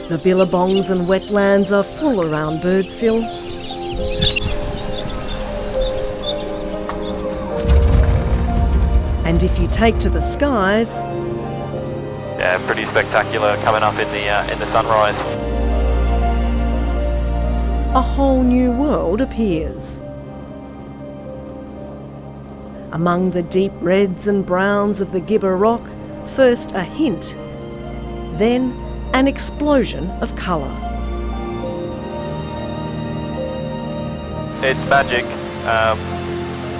The billabongs and wetlands are full around Birdsville. And if you take to the skies... Yeah, pretty spectacular coming up in the sunrise. A whole new world appears. Among the deep reds and browns of the Gibber Rock, first a hint, then an explosion of colour. It's magic.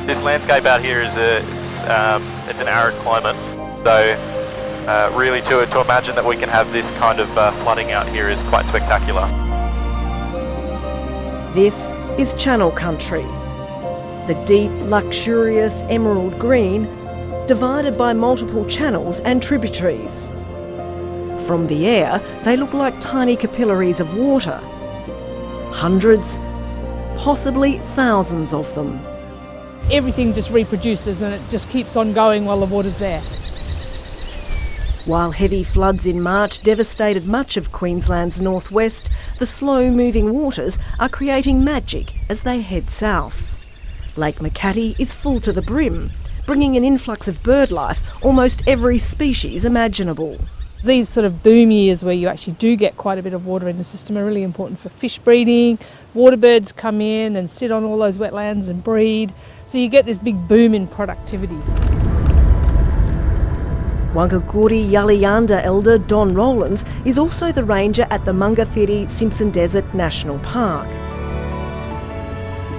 This landscape out here is it's an arid climate, so really to imagine that we can have this kind of flooding out here is quite spectacular. This is Channel Country, the deep, luxurious emerald green, divided by multiple channels and tributaries. From the air, they look like tiny capillaries of water. Hundreds, possibly thousands of them. Everything just reproduces and it just keeps on going while the water's there. While heavy floods in March devastated much of Queensland's northwest, the slow-moving waters are creating magic as they head south. Lake Makati is full to the brim, bringing an influx of bird life, almost every species imaginable. These sort of boom years where you actually do get quite a bit of water in the system are really important for fish breeding. Water birds come in and sit on all those wetlands and breed, so you get this big boom in productivity. Wangaguri Yalayanda elder Don Rowlands is also the ranger at the Munga-Thirri Simpson Desert National Park.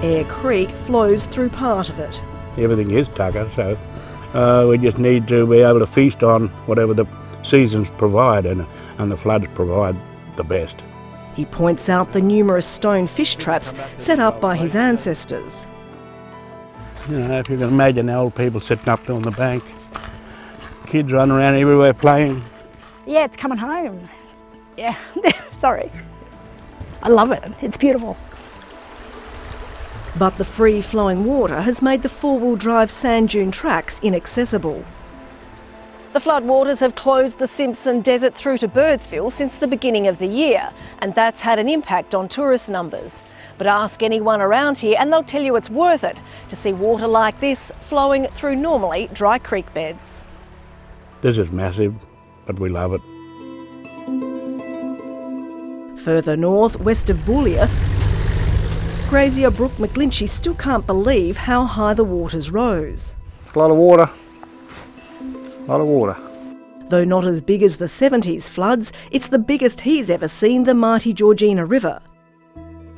Eyre Creek flows through part of it. Everything is tugger, so we just need to be able to feast on whatever the seasons provide, and the floods provide the best. He points out the numerous stone fish traps set up by his ancestors. You know, if you can imagine the old people sitting up there on the bank, kids running around everywhere playing. Yeah, it's coming home. Yeah, sorry. I love it, it's beautiful. But the free-flowing water has made the four-wheel drive sand dune tracks inaccessible. The floodwaters have closed the Simpson Desert through to Birdsville since the beginning of the year, and that's had an impact on tourist numbers. But ask anyone around here and they'll tell you it's worth it to see water like this flowing through normally dry creek beds. This is massive, but we love it. Further north, west of Boulia, grazier Brooke McGlinchey still can't believe how high the waters rose. A lot of water. A lot of water. Though not as big as the 70s floods, it's the biggest he's ever seen the mighty Georgina River.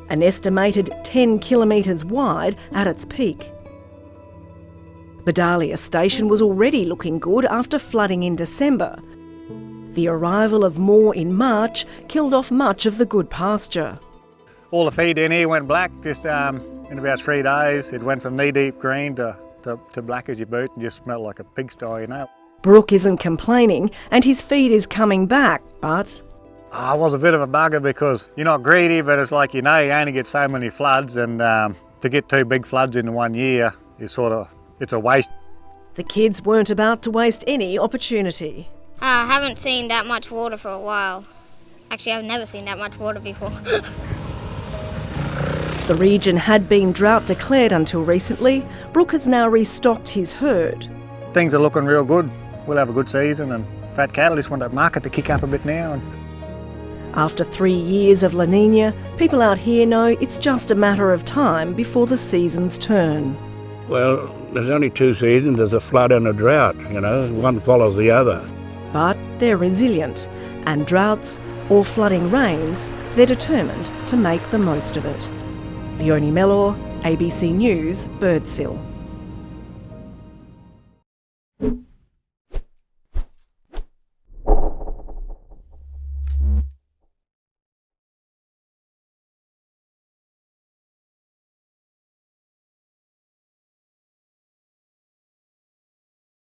An estimated 10 kilometres wide at its peak. Bedalia Station was already looking good after flooding in December. The arrival of more in March killed off much of the good pasture. All the feed in here went black just in about 3 days. It went from knee-deep green to black as your boot and just smelled like a pigsty, you know. Brooke isn't complaining and his feed is coming back, but... I was a bit of a bugger because you're not greedy, but it's like, you know, you only get so many floods, and to get 2 big floods in 1 year is it's a waste. The kids weren't about to waste any opportunity. I haven't seen that much water for a while. Actually, I've never seen that much water before. The region had been drought declared until recently. Brooke has now restocked his herd. Things are looking real good. We'll have a good season, and fat cattle just want that market to kick up a bit now. After 3 years of La Nina, people out here know it's just a matter of time before the seasons turn. Well, there's only 2 seasons, there's a flood and a drought, you know, one follows the other. But they're resilient, and droughts or flooding rains, they're determined to make the most of it. Leonie Mellor, ABC News, Birdsville.